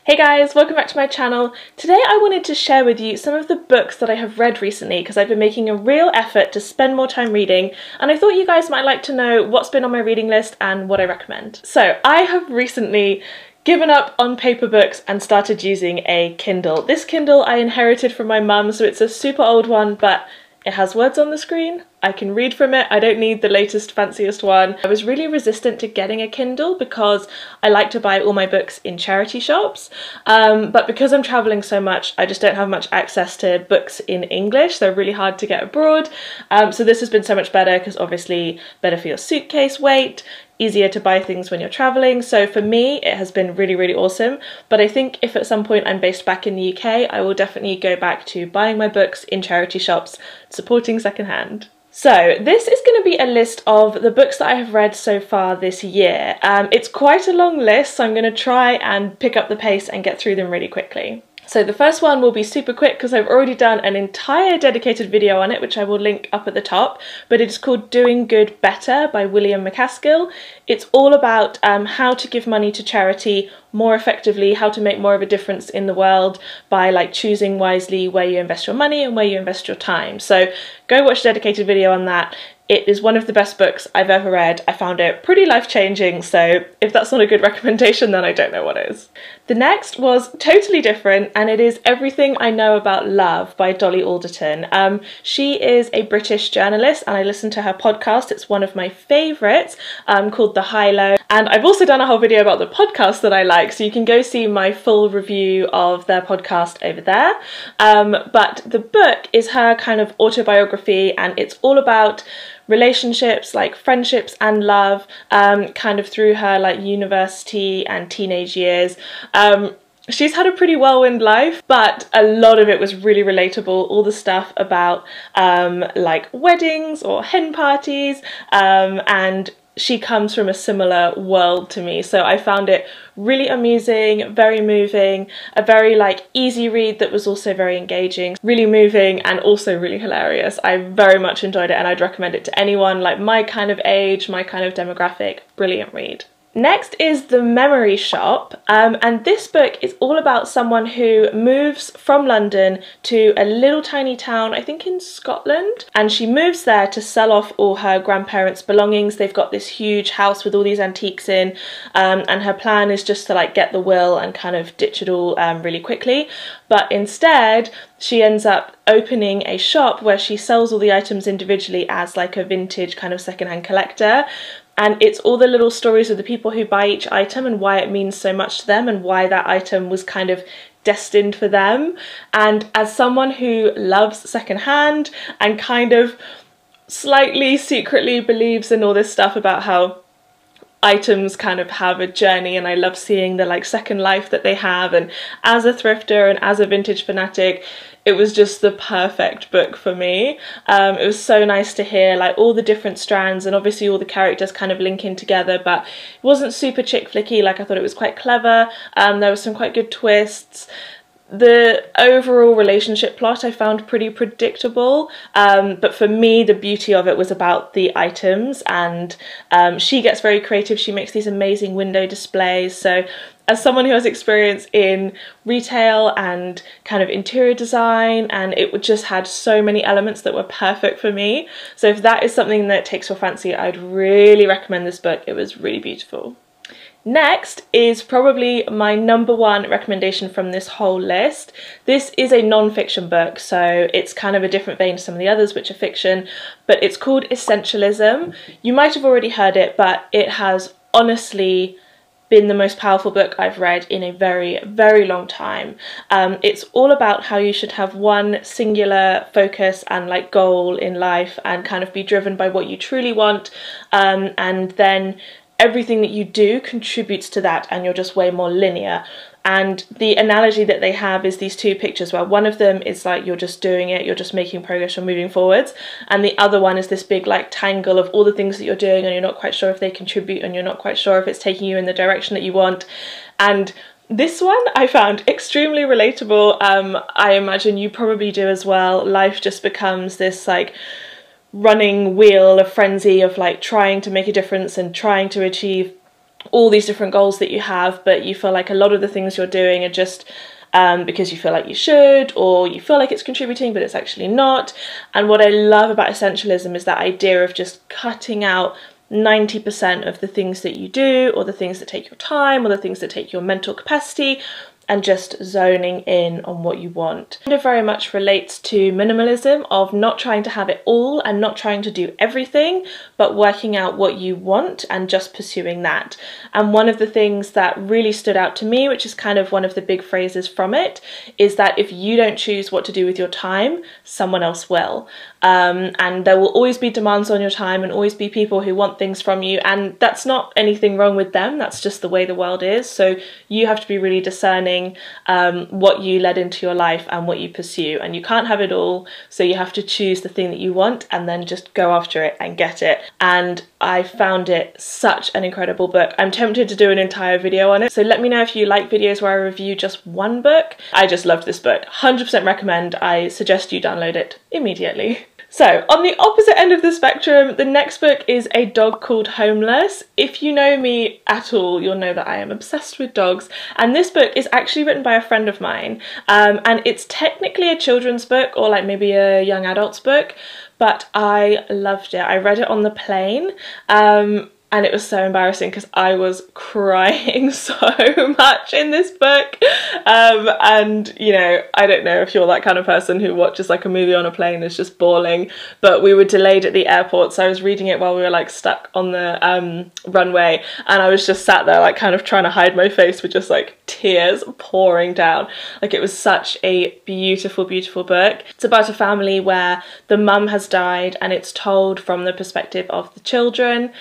Hey guys, welcome back to my channel. Today I wanted to share with you some of the books that I have read recently because I've been making a real effort to spend more time reading, and I thought you guys might like to know what's been on my reading list and what I recommend. So I have recently given up on paper books and started using a Kindle. This Kindle I inherited from my mum, so it's a super old one, but it has words on the screen. I can read from it. I don't need the latest, fanciest one. I was really resistant to getting a Kindle because I like to buy all my books in charity shops. But because I'm traveling so much, I just don't have much access to books in English. They're really hard to get abroad. So this has been so much better because obviously better for your suitcase weight, easier to buy things when you're traveling. So for me, it has been really, really awesome. But I think if at some point I'm based back in the UK, I will definitely go back to buying my books in charity shops, supporting secondhand. So this is going to be a list of the books that I have read so far this year. It's quite a long list, so I'm going to try and pick up the pace and get through them really quickly. So the first one will be super quick because I've already done an entire dedicated video on it, which I will link up at the top, but it's called Doing Good Better by William McCaskill. It's all about how to give money to charity more effectively, how to make more of a difference in the world by choosing wisely where you invest your money and where you invest your time. So go watch a dedicated video on that. It is one of the best books I've ever read. I found it pretty life-changing, so if that's not a good recommendation, then I don't know what is. The next was totally different, and it is Everything I Know About Love by Dolly Alderton. She is a British journalist, and I listen to her podcast. It's one of my favourites, called The High Low. And I've also done a whole video about the podcast that I like, so you can go see my full review of their podcast over there. But the book is her kind of autobiography, and it's all about relationships, like friendships and love, kind of through her university and teenage years. She's had a pretty whirlwind life, but a lot of it was really relatable. All the stuff about weddings or hen parties, and she comes from a similar world to me, so I found it really amusing, very moving, a very easy read that was also very engaging, really moving and also really hilarious. I very much enjoyed it, and I'd recommend it to anyone my kind of age, my kind of demographic. Brilliant read. Next is The Memory Shop, and this book is all about someone who moves from London to a little tiny town, I think in Scotland, and she moves there to sell off all her grandparents' belongings. They've got this huge house with all these antiques in, and her plan is just to get the will and kind of ditch it all really quickly. But instead, she ends up opening a shop where she sells all the items individually as a vintage kind of secondhand collector. And it's all the little stories of the people who buy each item and why it means so much to them and why that item was kind of destined for them. And as someone who loves secondhand and kind of slightly secretly believes in all this stuff about how items kind of have a journey, and I love seeing the second life that they have, and as a thrifter and as a vintage fanatic, it was just the perfect book for me. It was so nice to hear all the different strands, and obviously all the characters kind of linking together, but it wasn't super chick flicky. I thought it was quite clever. There was some quite good twists. The overall relationship plot I found pretty predictable, but for me the beauty of it was about the items, and she gets very creative. She makes these amazing window displays, so as someone who has experience in retail and kind of interior design, and it just had so many elements that were perfect for me. So if that is something that takes your fancy, I'd really recommend this book. It was really beautiful. Next is probably my number one recommendation from this whole list. This is a non-fiction book, so it's kind of a different vein to some of the others which are fiction, but it's called Essentialism. You might have already heard it, but it has honestly been the most powerful book I've read in a very, very long time. It's all about how you should have one singular focus and goal in life and kind of be driven by what you truly want, and then everything that you do contributes to that, and you're just way more linear. And the analogy that they have is these two pictures where one of them is you're just doing it, you're just making progress, you're moving forwards, and the other one is this big tangle of all the things that you're doing and you're not quite sure if they contribute, and you're not quite sure if it's taking you in the direction that you want. And this one I found extremely relatable. I imagine you probably do as well. Life just becomes this running wheel, a frenzy of trying to make a difference and trying to achieve all these different goals that you have, but you feel like a lot of the things you're doing are just because you feel like you should, or you feel like it's contributing but it's actually not. And what I love about essentialism is that idea of just cutting out 90% of the things that you do, or the things that take your time, or the things that take your mental capacity, and just zoning in on what you want. It very much relates to minimalism, of not trying to have it all and not trying to do everything, but working out what you want and just pursuing that. And one of the things that really stood out to me, which is kind of one of the big phrases from it, is that if you don't choose what to do with your time, someone else will. And there will always be demands on your time, and always be people who want things from you, and that's not anything wrong with them, that's just the way the world is. So you have to be really discerning what you let into your life and what you pursue, and you can't have it all, so you have to choose the thing that you want and then just go after it and get it. And I found it such an incredible book. I'm tempted to do an entire video on it, so let me know if you like videos where I review just one book. I just loved this book, 100% recommend. I suggest you download it immediately. So, on the opposite end of the spectrum, the next book is A Dog Called Homeless. If you know me at all, you'll know that I am obsessed with dogs, and this book is actually written by a friend of mine, and it's technically a children's book, or like maybe a young adult's book, but I loved it. I read it on the plane, and it was so embarrassing because I was crying so much in this book. And, you know, I don't know if you're that kind of person who watches like a movie on a plane is just bawling, but we were delayed at the airport, so I was reading it while we were like stuck on the runway, and I was just sat there like kind of trying to hide my face with just like tears pouring down. Like, it was such a beautiful, beautiful book. It's about a family where the mum has died, and it's told from the perspective of the children.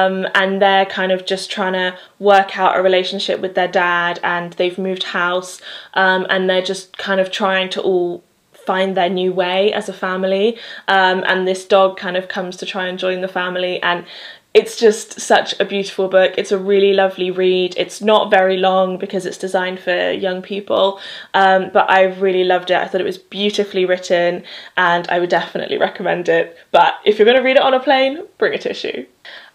And they're kind of just trying to work out a relationship with their dad, and they've moved house, and they're just kind of trying to all find their new way as a family, and this dog kind of comes to try and join the family, and it's just such a beautiful book. It's a really lovely read. It's not very long because it's designed for young people, but I really loved it. I thought it was beautifully written, and I would definitely recommend it. But if you're going to read it on a plane, bring a tissue.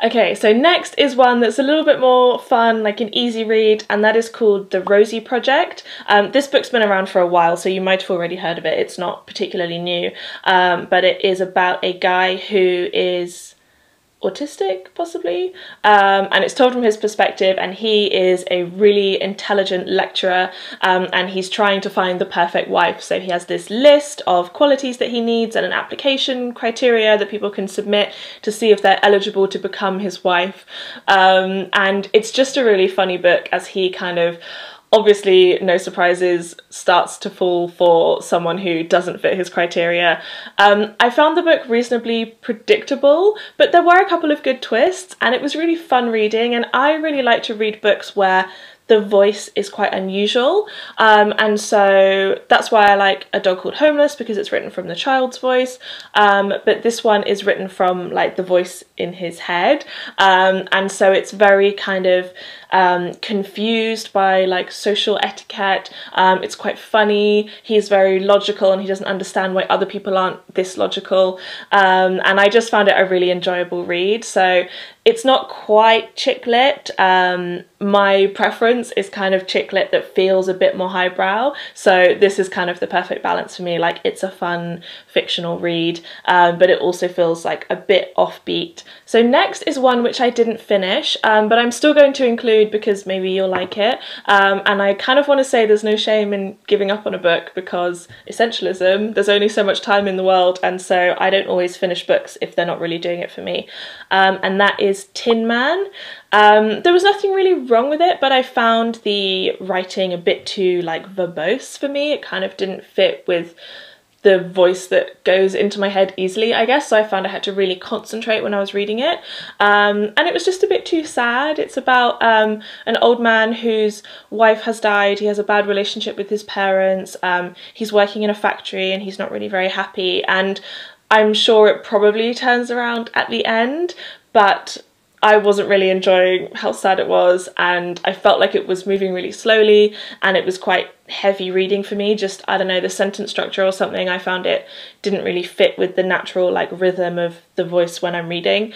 Okay, so next is one that's a little bit more fun, like an easy read, and that is called The Rosie Project. This book's been around for a while, so you might have already heard of it. It's not particularly new, but it is about a guy who is autistic, possibly, and it's told from his perspective, and he is a really intelligent lecturer, and he's trying to find the perfect wife. So he has this list of qualities that he needs and an application criteria that people can submit to see if they're eligible to become his wife, and it's just a really funny book, as he kind of, obviously, no surprises, starts to fall for someone who doesn't fit his criteria. I found the book reasonably predictable, but there were a couple of good twists, and it was really fun reading, and I really like to read books where the voice is quite unusual, and so that's why I like A Dog Called Homeless, because it's written from the child's voice, but this one is written from like the voice in his head, and so it's very kind of confused by like social etiquette. It's quite funny. He's very logical, and he doesn't understand why other people aren't this logical, and I just found it a really enjoyable read. So it's not quite chick lit. My preference is kind of chick lit that feels a bit more highbrow, so this is kind of the perfect balance for me. Like, it's a fun fictional read, but it also feels like a bit offbeat. So next is one which I didn't finish, but I'm still going to include because maybe you'll like it, and I kind of want to say there's no shame in giving up on a book, because essentialism, there's only so much time in the world, and so I don't always finish books if they're not really doing it for me, and that is Tin Man. There was nothing really wrong with it, but I found the writing a bit too like verbose for me. It kind of didn't fit with the voice that goes into my head easily, I guess, so I found I had to really concentrate when I was reading it, and it was just a bit too sad. It's about an old man whose wife has died. He has a bad relationship with his parents, he's working in a factory and he's not really very happy, and I'm sure it probably turns around at the end, but I wasn't really enjoying how sad it was, and I felt like it was moving really slowly, and it was quite heavy reading for me. Just, I don't know, the sentence structure or something, I found it didn't really fit with the natural like rhythm of the voice when I'm reading.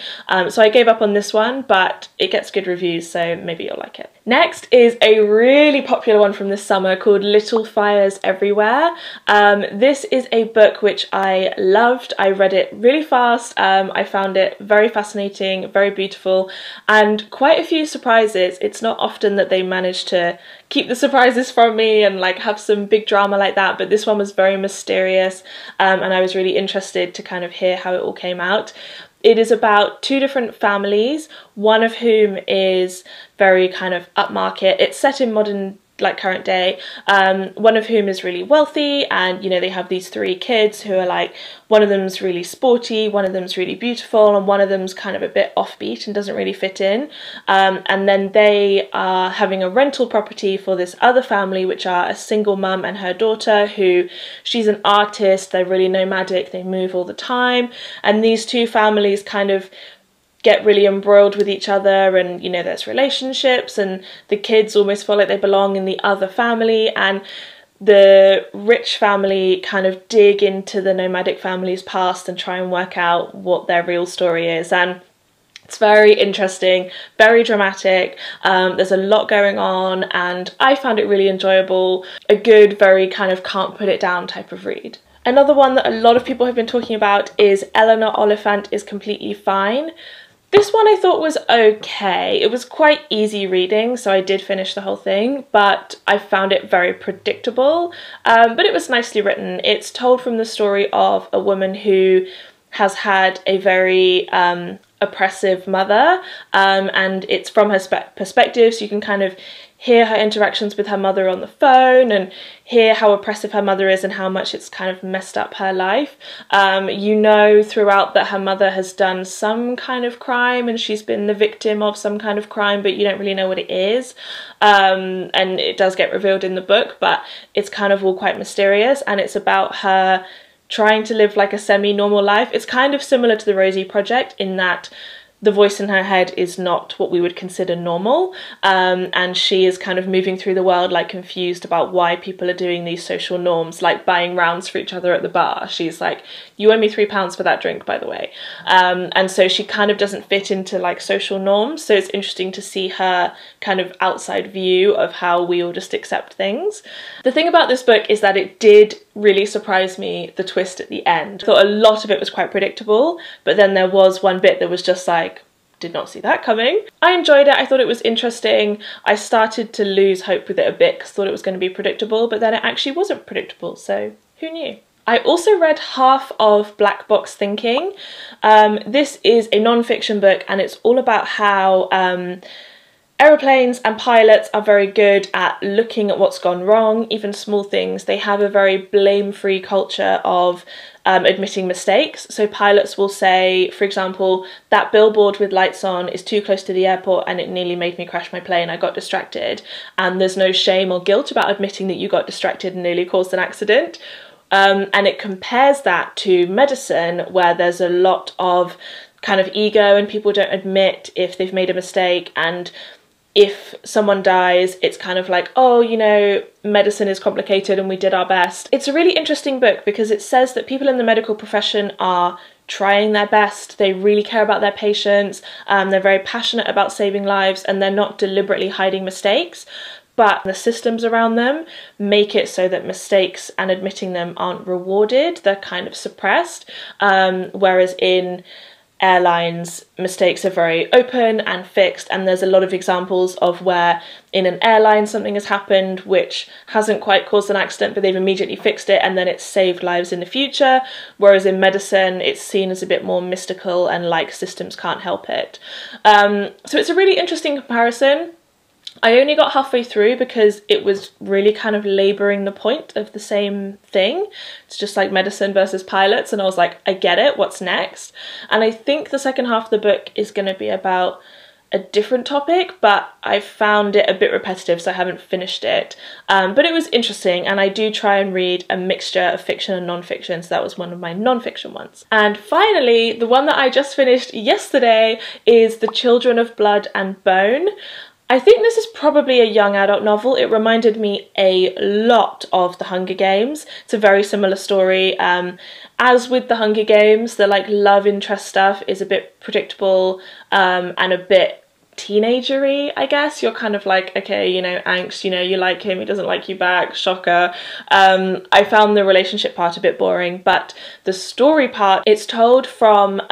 So I gave up on this one, but it gets good reviews, so maybe you'll like it. Next is a really popular one from this summer called Little Fires Everywhere. This is a book which I loved. I read it really fast. I found it very fascinating, very beautiful, and quite a few surprises. It's not often that they manage to keep the surprises from me and like have some big drama like that, but this one was very mysterious, and I was really interested to kind of hear how it all came out. It is about two different families, one of whom is very kind of upmarket. It's set in modern, like current day, one of whom is really wealthy, and you know, they have these three kids who are like, one of them's really sporty, one of them's really beautiful, and one of them's kind of a bit offbeat and doesn't really fit in. And then they are having a rental property for this other family, which are a single mum and her daughter, who, she's an artist, they're really nomadic, they move all the time, and these two families kind of get really embroiled with each other, and you know, there's relationships, and the kids almost feel like they belong in the other family, and the rich family kind of dig into the nomadic family's past and try and work out what their real story is. And it's very interesting, very dramatic. There's a lot going on, and I found it really enjoyable. A good, very kind of can't put it down type of read. Another one that a lot of people have been talking about is ELEANOR OUPHANT is Completely Fine. This one I thought was okay. It was quite easy reading, so I did finish the whole thing, but I found it very predictable, but it was nicely written. It's told from the story of a woman who has had a very oppressive mother, and it's from her perspective, so you can kind of hear her interactions with her mother on the phone and hear how oppressive her mother is and how much it's kind of messed up her life. You know throughout that her mother has done some kind of crime and she's been the victim of some kind of crime, but you don't really know what it is. And it does get revealed in the book, but it's kind of all quite mysterious, and it's about her trying to live like a semi-normal life. It's kind of similar to the ROSIE project in that the voice in her head is not what we would consider normal, and she is kind of moving through the world like confused about why people are doing these social norms, like buying rounds for each other at the bar. She's like, you owe me £3 for that drink, by the way. And so she kind of doesn't fit into like social norms, so it's interesting to see her kind of outside view of how we all just accept things. The thing about this book is that it did really surprise me, the twist at the end. I thought a lot of it was quite predictable, but then there was one bit that was just like, did not see that coming. I enjoyed it, I thought it was interesting. I started to lose hope with it a bit because I thought it was going to be predictable, but then it actually wasn't predictable, so who knew? I also read half of Black Box Thinking. This is a non-fiction book, and it's all about how aeroplanes and pilots are very good at looking at what's gone wrong, even small things. They have a very blame-free culture of admitting mistakes. So pilots will say, for example, that billboard with lights on is too close to the airport and it nearly made me crash my plane, I got distracted. And there's no shame or guilt about admitting that you got distracted and nearly caused an accident. And it compares that to medicine, where there's a lot of kind of ego and people don't admit if they've made a mistake, and if someone dies, it's kind of like, oh, you know, medicine is complicated and we did our best. It's a really interesting book because it says that people in the medical profession are trying their best, they really care about their patients, they're very passionate about saving lives, and they're not deliberately hiding mistakes, but the systems around them make it so that mistakes and admitting them aren't rewarded, they're kind of suppressed, whereas in airlines, mistakes are very open and fixed, and there's a lot of examples of where in an airline something has happened which hasn't quite caused an accident, but they've immediately fixed it and then it's saved lives in the future, whereas in medicine it's seen as a bit more mystical and like systems can't help it. So it's a really interesting comparison. I only got halfway through because it was really kind of labouring the point of the same thing. It's just like medicine versus pilots, and I was like, I get it, what's next? And I think the second half of the book is going to be about a different topic, but I found it a bit repetitive, so I haven't finished it. But it was interesting, and I do try and read a mixture of fiction and non-fiction, so that was one of my non-fiction ones. And finally, the one that I just finished yesterday is The Children of Blood and Bone. I think this is probably a young adult novel. It reminded me a lot of The Hunger Games. It's a very similar story. As with The Hunger Games, the like love interest stuff is a bit predictable and a bit teenagery, I guess. You're kind of like, okay, you know, angst, you know, you like him, he doesn't like you back, shocker. I found the relationship part a bit boring, but the story part, it's told from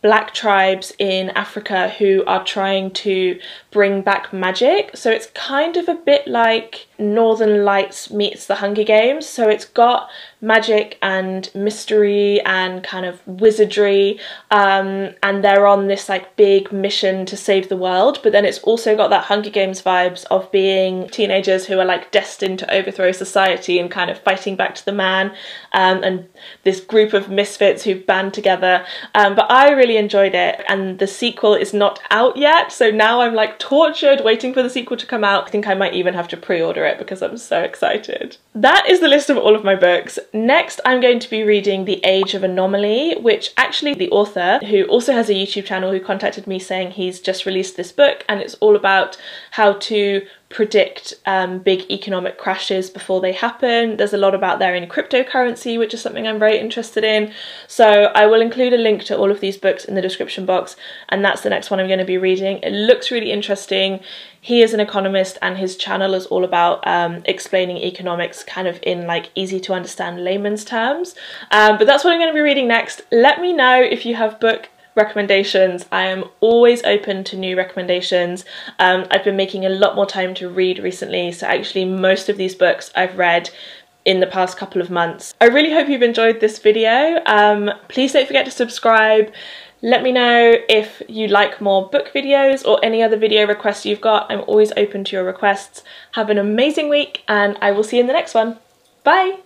Black tribes in Africa who are trying to bring back magic. So it's kind of a bit like Northern Lights meets The Hunger Games. So it's got magic and mystery and kind of wizardry, and they're on this like big mission to save the world, but then it's also got that Hunger Games vibes of being teenagers who are like destined to overthrow society and kind of fighting back to the man, and this group of misfits who band together. But I really enjoyed it, and the sequel is not out yet, so now I'm like tortured waiting for the sequel to come out. I think I might even have to pre-order it because I'm so excited. That is the list of all of my books. Next, I'm going to be reading The Age of Anomaly, which actually the author, who also has a YouTube channel, who contacted me saying he's just released this book, and it's all about how to predict big economic crashes before they happen. There's a lot about there in cryptocurrency, which is something I'm very interested in. So I will include a link to all of these books in the description box, and that's the next one I'm going to be reading. It looks really interesting. He is an economist and his channel is all about explaining economics kind of in like easy to understand layman's terms. But that's what I'm going to be reading next. Let me know if you have book recommendations. I am always open to new recommendations. I've been making a lot more time to read recently, so actually most of these books I've read in the past couple of months. I really hope you've enjoyed this video. Please don't forget to subscribe. Let me know if you like more book videos or any other video requests you've got. I'm always open to your requests. Have an amazing week, and I will see you in the next one. Bye!